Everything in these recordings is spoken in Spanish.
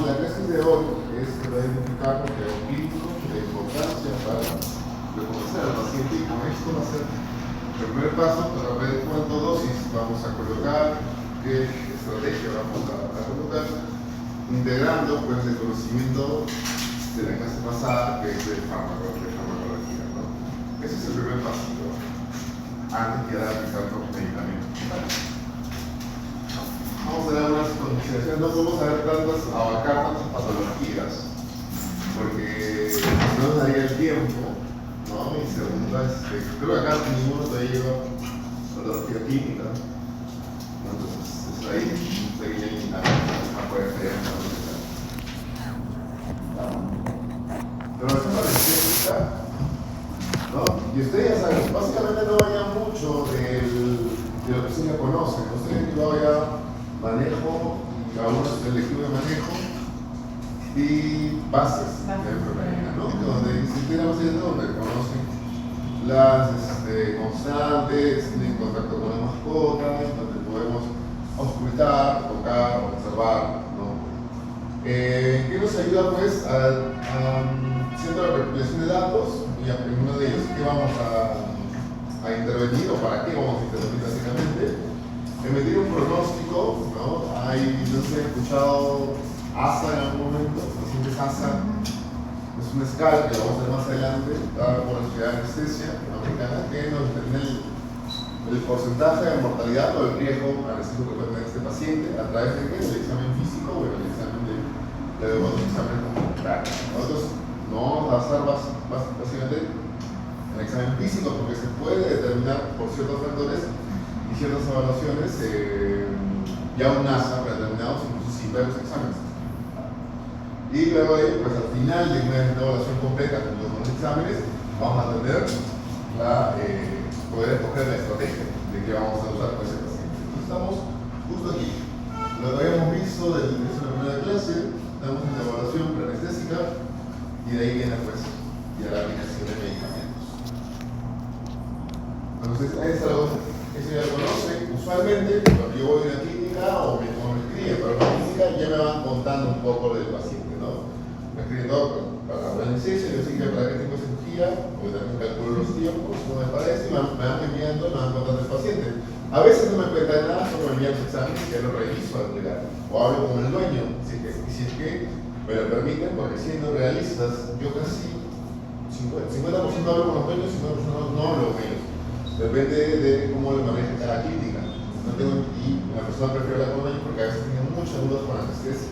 la clase de hoy es identificar un criterio clínico de importancia para reconocer al paciente, y con esto va a ser el primer paso para ver cuánto dosis vamos a colocar, qué estrategia vamos a colocar, integrando pues el conocimiento de la clase pasada, que es de farmacología, ¿no? Ese es el primer pasito, antes que aplicar los medicamentos. Vamos a dar unas consideraciones, no vamos a ver abarcar tantas patologías, porque no nos daría el tiempo, ¿no? Y segunda, creo que acá ninguno todavía lleva patología química, ¿no? Entonces ahí un pequeño apoyo de pero la zona de estética, ¿no? Y ustedes ya saben, básicamente no varía mucho de lo que ustedes ya conocen. Ustedes llevado ya manejo, algunos selectivos de manejo y bases de enfermería, ¿no? Donde se tiene bases donde conocen las constantes, tienen contacto con la mascota, donde podemos auscultar, tocar, observar, ¿no? ¿Qué nos ayuda pues haciendo la recopilación de datos? Y en uno de ellos, ¿qué vamos a intervenir o para qué vamos a intervenir básicamente? Emitir un pronóstico, ¿no? No sé, he escuchado ASA en algún momento, pacientes ASA, es una escala que vamos a ver más adelante, dada por la Sociedad de Anestesia Americana, que nos determina el porcentaje de mortalidad o el riesgo anestésico que puede tener este paciente a través de ¿qué? Del examen físico o el examen de examen complementar. Nosotros no vamos a basar básicamente en el examen físico porque se puede determinar por ciertos factores y ciertas evaluaciones ya un NASA predeterminados incluso sin ver los exámenes. Y luego pues al final de una evaluación completa con los exámenes vamos a tener poder escoger la estrategia de que vamos a usar con ese paciente. Entonces estamos justo aquí. Lo que habíamos visto desde el inicio de la primera clase, estamos en la evaluación preanestésica y de ahí viene pues ya la aplicación de medicamentos. Entonces eso ya lo conocen. Usualmente cuando yo voy a una clínica o me escriben para una clínica ya me van contando un poco del paciente, ¿no? Me escriben todo para la anestesia, yo sé que para qué tipo de cirugía, porque también calculo los tiempos, no me parece, y me van enviando, me van contando el paciente. A veces no me cuentan nada, solo me envían los exámenes y ya lo reviso al llegar. O hablo con el dueño, si es que me lo permiten, porque siendo realistas, yo casi 50% hablo con los dueños, 50% no hablo con ellos. Depende de cómo le maneje cada clínica. Y la persona prefiere hablar con ellos porque a veces tienen muchas dudas con anestesia.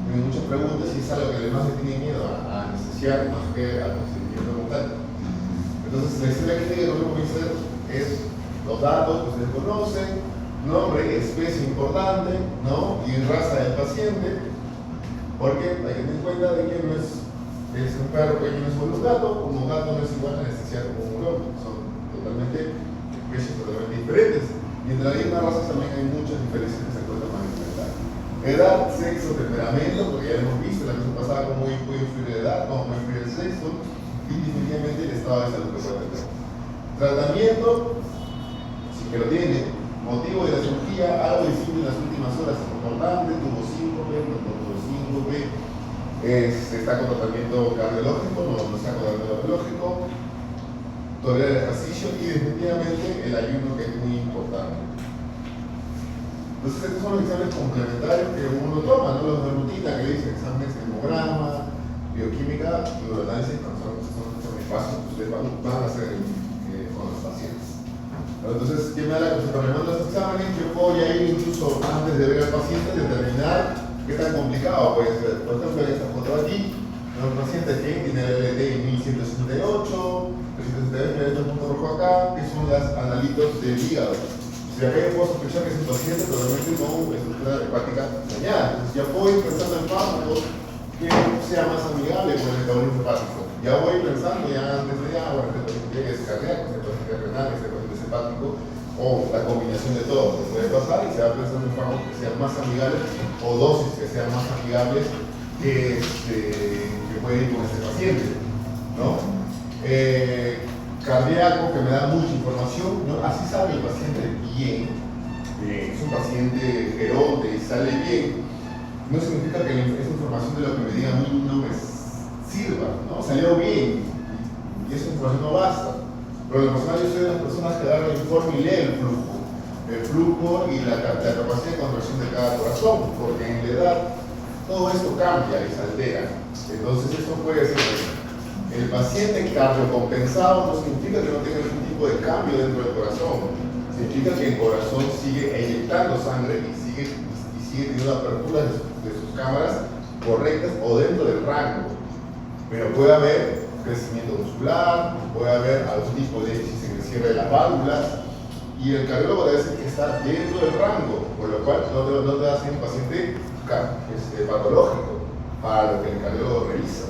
Tienen muchas preguntas y es algo que además le tiene miedo a anestesiar más que al procedimiento como tal. Entonces, la historia clínica que lo que hacer es los datos que ustedes conocen, nombre, especie importante, ¿no? Y raza del paciente, porque hay que tener en cuenta de que no es un perro que no es igual a un gato, como un gato no es igual a anestesiar como un lobo. Totalmente especies totalmente diferentes. Y entre las mismas razas también hay muchas diferencias que se encuentran para implementar. Edad, sexo, temperamento, porque ya hemos visto la vez pasada cómo puede influir la edad, cómo puede influir el sexo, y definitivamente el estado de salud que puede tener. Tratamiento, si que lo tiene, motivo de la cirugía, algo distinto en las últimas horas, es importante, tuvo síncope, no tuvo síncope, está con tratamiento cardiológico, no está con tratamiento cardiológico, tolerar el ejercicio y definitivamente el ayuno, que es muy importante. Entonces estos son los exámenes complementarios que uno toma, ¿no? Los de rutina que dicen exámenes de hemograma, bioquímica y urinalysis, son exámenes básicos que ustedes van a hacer con los pacientes. Entonces, ¿qué me da la cosa? Cuando me mandan los exámenes, yo puedo ya ir incluso antes de ver al paciente determinar qué tan complicado puede ser. Por ejemplo, esta foto aquí, un paciente que tiene el LD 1168, el punto rojo acá, que son las analitos del hígado. Si acá yo puedo sospechar que es un paciente totalmente con estructura hepática dañada. Entonces ya puedo ir pensando en fármacos que sea más amigable con el metabolismo hepático. Ya voy pensando ya antes de bueno, este paciente es cardíaco, este paciente es renal, este paciente es hepático, o la combinación de todo que puede pasar y se va pensando en fármacos que sean más amigables o dosis que sean más amigables que puede ir con este paciente, ¿no? Cardíaco, que me da mucha información, ¿no? Así sabe el paciente bien, es un paciente geronte y sale bien, no significa que esa información de lo que me diga a mí no me sirva, ¿no? Salió bien y esa información no basta. Pero lo personal yo soy de las personas que agarran el informe y lee el flujo y la capacidad de contracción de cada corazón, porque en la edad todo esto cambia y se altera. Entonces esto puede ser el paciente cardiocompensado no significa que no tenga ningún tipo de cambio dentro del corazón. Significa que el corazón sigue eyectando sangre y sigue teniendo apertura de sus cámaras correctas o dentro del rango. Pero puede haber crecimiento muscular, puede haber algún tipo de éxito en el cierre de las válvulas y el cardiólogo debe decir que está dentro del rango, por lo cual no te va a ser un paciente patológico para lo que el cardiólogo revisa.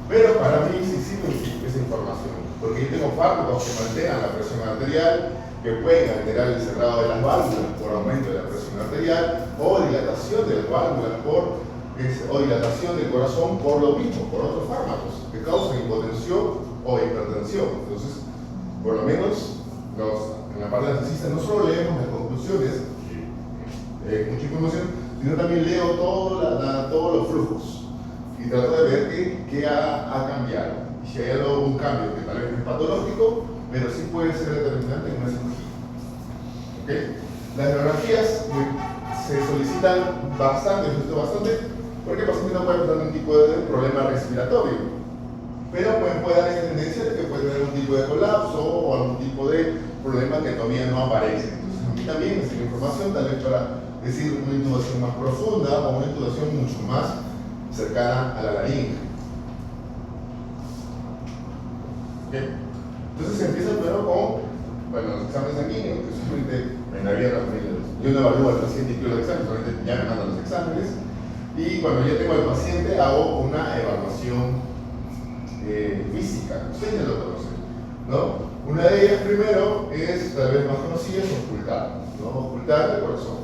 Pero para mí sí sirve esa información, porque yo tengo fármacos que mantengan la presión arterial, que pueden alterar el cerrado de las válvulas por aumento de la presión arterial o dilatación de las válvulas o dilatación del corazón por lo mismo, por otros fármacos que causan hipotensión o hipertensión. Entonces, por lo menos en la parte de anestesista no solo leemos las conclusiones, mucha información, sino también leo todos los flujos y trato de ver qué ha cambiado. Y si hay algún cambio que tal vez es patológico, pero sí puede ser determinante en una cirugía. ¿Okay? Las radiografías se solicitan bastante, porque el paciente no puede tener ningún tipo de problema respiratorio, pero puede dar esa tendencia de que puede tener algún tipo de colapso o algún tipo de problema que todavía no aparece. Entonces, a mí también me sirve información, tal vez para decir una intubación más profunda o una intubación mucho más cercana a la laringe. ¿Okay? Entonces se empieza primero con los exámenes sanguíneos, que simplemente en la vida yo no evalúo al paciente y quiero los exámenes, solamente ya me mandan los exámenes. Y cuando ya tengo al paciente, hago una evaluación física. Ustedes ya lo conocen, ¿no? Una de ellas primero es, tal vez más conocida, es ocultar, ¿no? Ocultar el corazón.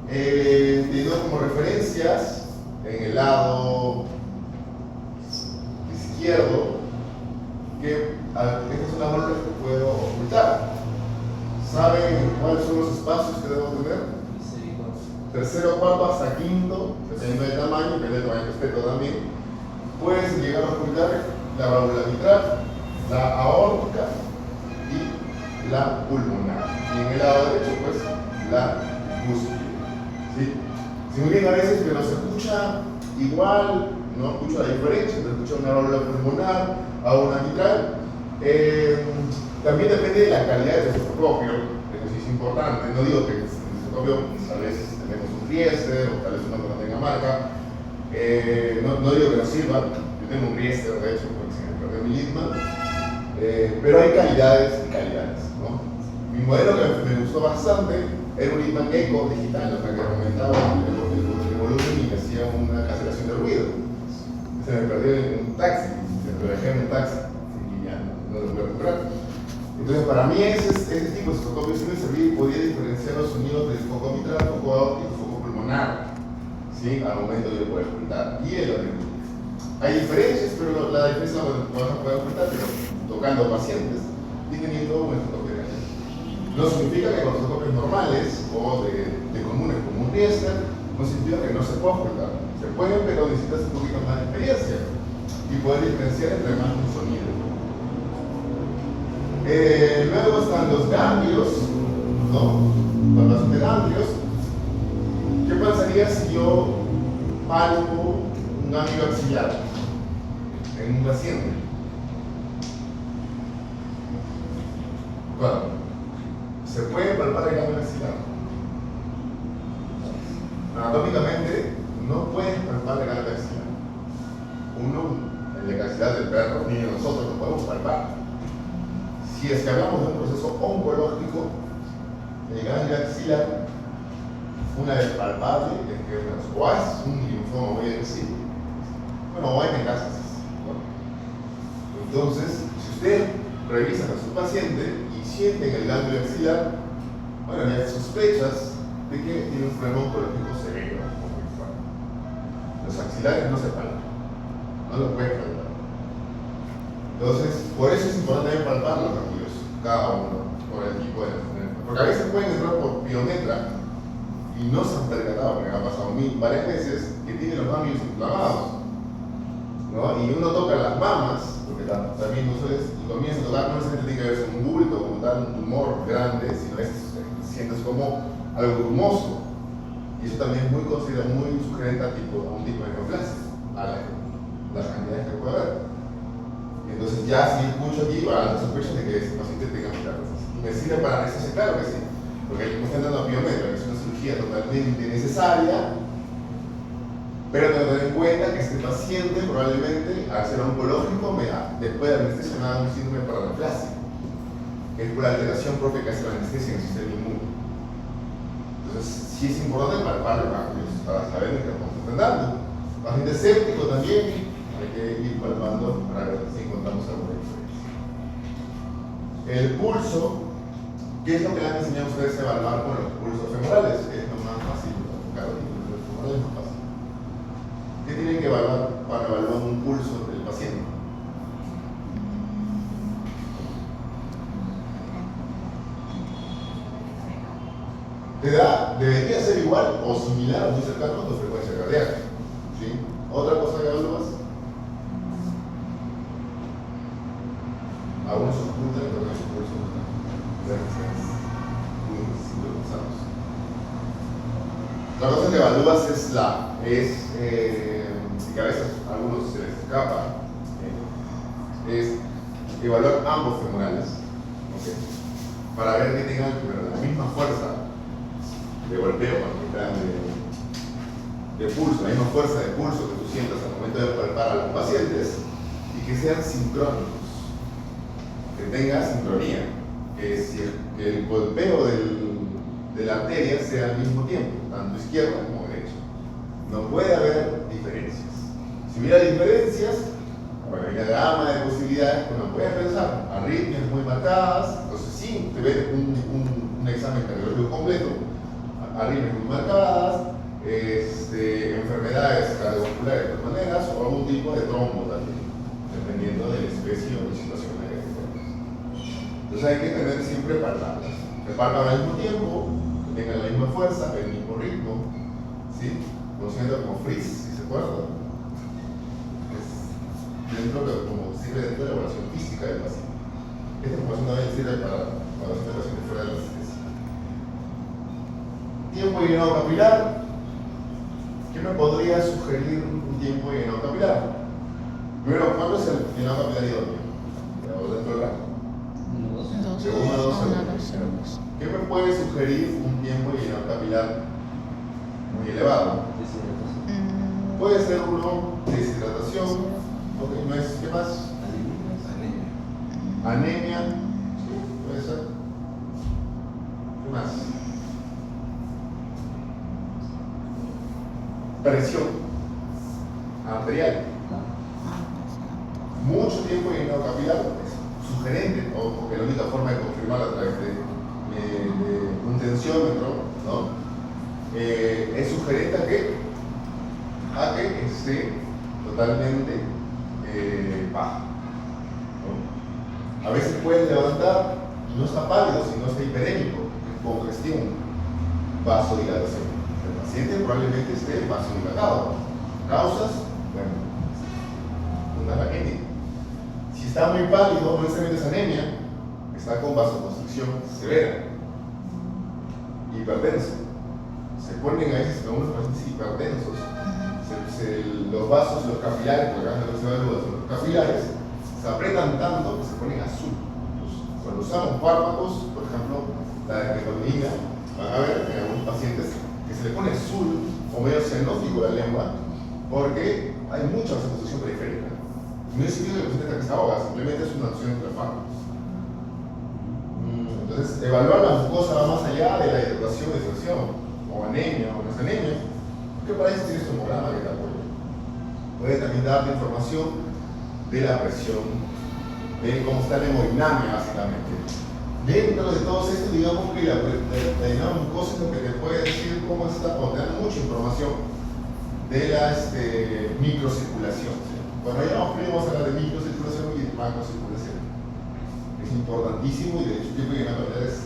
Teniendo como referencias en el lado izquierdo, que estas son las válvulas que puedo ocultar. ¿Saben cuáles son los espacios que debo tener? Tercero, cuarto hasta quinto, dependiendo del tamaño, depende del tamaño del espeto también. Puedes llegar a ocultar la válvula mitral, la aórtica y la pulmonar. Y en el lado derecho, pues, la cúspide. ¿Sí? Si muy bien a veces pero se escucha igual, no escucho la diferencia entre escuchar una válvula pulmonar a una mitral. También depende de la calidad del estetoscopio, eso sí es importante. No digo que el estetoscopio tal vez tenemos un Riester o tal vez uno que no tenga marca. No digo que no sirva, yo tengo un Riester de hecho porque se me perdió mi Littmann. Pero hay calidades y calidades, ¿no? Mi modelo que me gustó bastante era un Littmann Echo digital, o sea que aumentaba el volumen y hacía una cancelación de ruido. Se me perdió en un taxi, lo dejé en un taxi y ya no lo pude recuperar. Entonces, para mí ese tipo de estetoscopio sí me servía y podía diferenciar los sonidos del foco mitral, foco aórtico y foco pulmonar, ¿sí? Al momento de poder ocultar. Y el auricular. Hay diferencias, pero la diferencia no vas a poder ocultar, pero tocando pacientes y teniendo un estetoscopio. No significa que con estetoscopios normales o de comunes como un Riester, no significa que no se pueda ocultar. Se pueden, pero necesitas un poquito más de experiencia y poder diferenciar entre más un sonido. Luego están los ganglios, ¿no? Los de ganglios. ¿Qué pasaría si yo palpo un ganglio axilar en un paciente? Bueno, se puede palpar el ganglio axilar. Anatómicamente no puedes palpar el ganglio axilar. En la axilar del perro, ni nosotros lo podemos palpar. Si es que hablamos de un proceso oncológico, el ganglio axilar, una vez palpable, es que o es un linfoma muy agresivo, bueno, o hay metástasis, ¿no? Entonces, si usted revisa a su paciente y siente en el ganglio axilar, bueno, ya sospechas de que tiene un problema oncológico severo. Los axilares no se palpan, no lo pueden palpar. Entonces, por eso es importante también palpar los ganglios, cada uno, por el tipo de. Porque a veces pueden entrar por piometra y no se han percatado, porque me ha pasado a mí varias veces, que tienen los ganglios inflamados, ¿no? Y uno toca las mamas, porque también no es, y comienza a tocar, no necesariamente tiene que verse un bulto, como tal, un tumor grande, sino sientes como algo grumoso. Y eso también es muy considerado, muy sugerente a un tipo de neoplasia, a las cantidades que puede haber. Entonces ya si escucho aquí, van las sospechas de que ese paciente tenga metástasis. ¿Y me sirve para anestesia? Claro que sí, porque me están dando biometría, que es una cirugía totalmente necesaria, pero tengo que tener en cuenta que este paciente probablemente, al ser oncológico, después de anestesia me da un síndrome paraneoplasia, que es por la alteración propia que hace la anestesia en el sistema inmune. Entonces, sí es importante palparle para saber de qué estamos tratando. Paciente escéptico también, hay que ir palpando para ver si encontramos alguna diferencia. El pulso, ¿qué es lo que le han enseñado a ustedes a evaluar con los pulsos femorales? Que es lo más fácil, claro, los femorales es más fácil. ¿Qué tienen que evaluar para evaluar un pulso del paciente? Debería ser igual o similar o muy cercano a tu frecuencia cardíaca. ¿Sí? ¿Otra cosa que evalúas? Algunos ocultan pero no su pulso. Muy sincronizados. La cosa que evalúas es que a veces a algunos se les escapa, es evaluar ambos femorales, ¿okay? Para ver que tengan la misma fuerza de golpeo, de pulso, la misma fuerza de pulso que tú sientas al momento de palpar a los pacientes y que sean sincrónicos, que tenga sincronía, que el golpeo de la arteria sea al mismo tiempo, tanto izquierda como derecha. No puede haber diferencias. Si hubiera diferencias, bueno, hay una gama de posibilidades que uno puede pensar. Arritmias muy marcadas, entonces sí, te ves un examen cardiológico completo, arritmias muy marcadas, enfermedades cardiovasculares de todas maneras, o algún tipo de trombo también, dependiendo de la especie o de la situación en la que estés. Entonces hay que tener siempre palpables. Que palpan al mismo tiempo, que tengan la misma fuerza, el mismo ritmo, ¿sí? Conociendo como freeze, si se acuerdan. Como sirve dentro de la evaluación física del paciente. Esta información también sirve para la evaluación del paciente fuera de la anestesia. Tiempo de llenado capilar. ¿Qué me podría sugerir un tiempo de llenado capilar? Primero, ¿cuánto es el llenado capilar idóneo? Dentro del rango. De 1 a 2 segundos. ¿Qué me puede sugerir un tiempo de llenado capilar muy elevado? Puede ser uno, deshidratación. Ok, no es, ¿qué más? Anemia. Sí, puede ser. ¿Qué más? Presión arterial. Mucho tiempo de llenado capilar es sugerente, porque la única forma de confirmarlo a través de un tensiómetro, ¿no? Es sugerente a que esté totalmente bajo, ¿no? A veces puede levantar y no está pálido, sino está hiperémico, congestión, vasodilatación. El paciente probablemente esté vasodilatado. ¿Causas? Bueno, una anemia. Si está muy pálido, no necesariamente es anemia, está con vasoconstricción severa, hipertenso. Se ponen a veces algunos pacientes hipertensos. Los vasos, los capilares, porque acá no se evalúa, los capilares se apretan tanto que se ponen azul. Cuando usamos fármacos, por ejemplo, la dexmedetomidina, van a ver en algunos pacientes que se le pone azul o medio cianótico la lengua porque hay mucha vasoconstricción periférica. No es sentido que el paciente que se ahoga, simplemente es una acción entre fármacos. Entonces, evaluar la mucosa va más allá de la hidratación, o anemia, o no es anemia, que para eso tienes un tomograma que te apoya. Puede también darte información de la presión, de cómo está la hemodinamia, básicamente. Dentro de todo esto, digamos que la mucosa es lo que te puede decir cómo está, o te da mucha información de la microcirculación. ¿Sí? Cuando hayamos primero vamos a hablar de microcirculación y de macrocirculación. Es importantísimo y de hecho tiempo que me es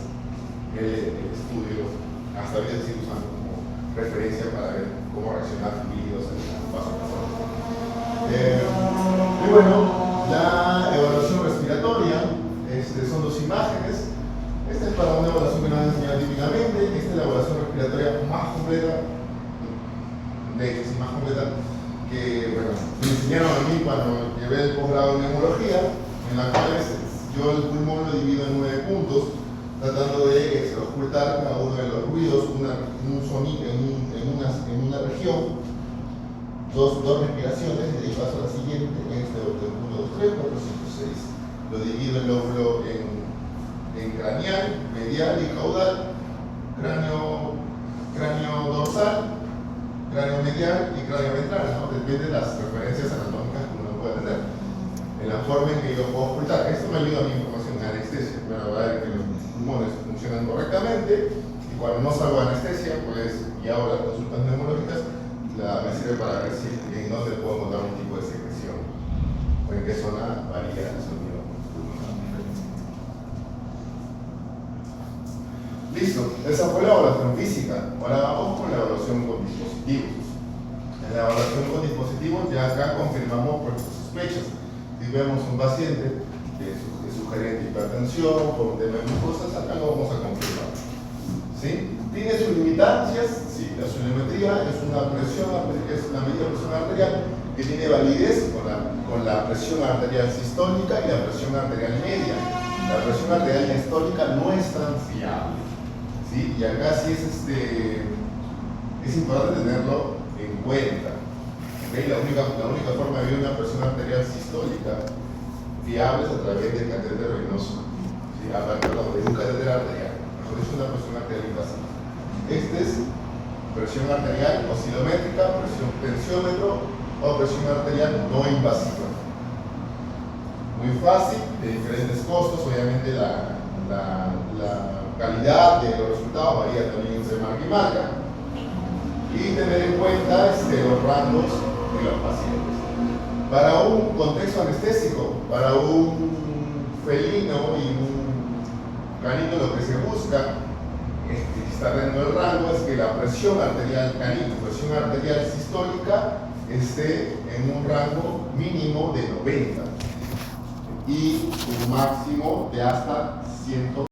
el estudio hasta ahorita se sigue usando como referencia para ver cómo reaccionar fluidos en el paso a paso. Y bueno, la evaluación respiratoria, son dos imágenes. Esta es para una evaluación que nos han enseñado típicamente. Esta es la evaluación respiratoria más completa, de hecho, sí, más completa, que bueno, me enseñaron a mí cuando llevé el posgrado en neumología, en la cual yo el pulmón lo divido en 9 puntos, tratando de ocultar cada uno de los ruidos en un sonido, en una región, dos respiraciones, y ahí paso a la siguiente, en este orden 1, 2, 3, 4, 5, 6. Lo divido el lóbulo en craneal, medial y caudal, cráneo dorsal, cráneo medial y cráneo ventral, ¿no? Depende de las referencias anatómicas que uno pueda tener. En la forma en que yo puedo ocultar. Esto me ayuda a mi información en anestesia, para ver que los pulmones funcionan correctamente, y cuando no salgo de anestesia, pues, y hago las consultas neumológicas, me sirve para ver si en dónde puedo encontrar un tipo de secreción, o en qué zona varía el sonido. Listo, esa fue la evaluación física. Ahora vamos con la evaluación con dispositivos. En la evaluación con dispositivos ya acá confirmamos nuestras sospechas. Si vemos un paciente que es sugerente de hipertensión por un tema de glucosas, acá lo vamos a confirmar. ¿Sí? ¿Tiene sus limitancias? Sí, la sonometría es una presión, es una medida de presión arterial que tiene validez con la presión arterial sistólica y la presión arterial media. La presión arterial sistólica no es tan fiable. ¿Sí? Y acá sí es importante tenerlo en cuenta. ¿Okay? La única forma de ver una presión arterial sistólica fiable es a través del catéter venoso. ¿Sí? Perdón, de un catéter arterial. Mejor dicho, una presión arterial invasiva. Este es presión arterial oscilométrica, presión tensiómetro o presión arterial no invasiva. Muy fácil, de diferentes costos, obviamente la calidad de los resultados varía también entre marca y marca, y tener en cuenta los rangos de los pacientes. Para un contexto anestésico, para un felino y un canino, lo que se busca, está dentro del rango, es que la presión arterial canino, presión arterial sistólica, esté en un rango mínimo de 90 y un máximo de hasta 100.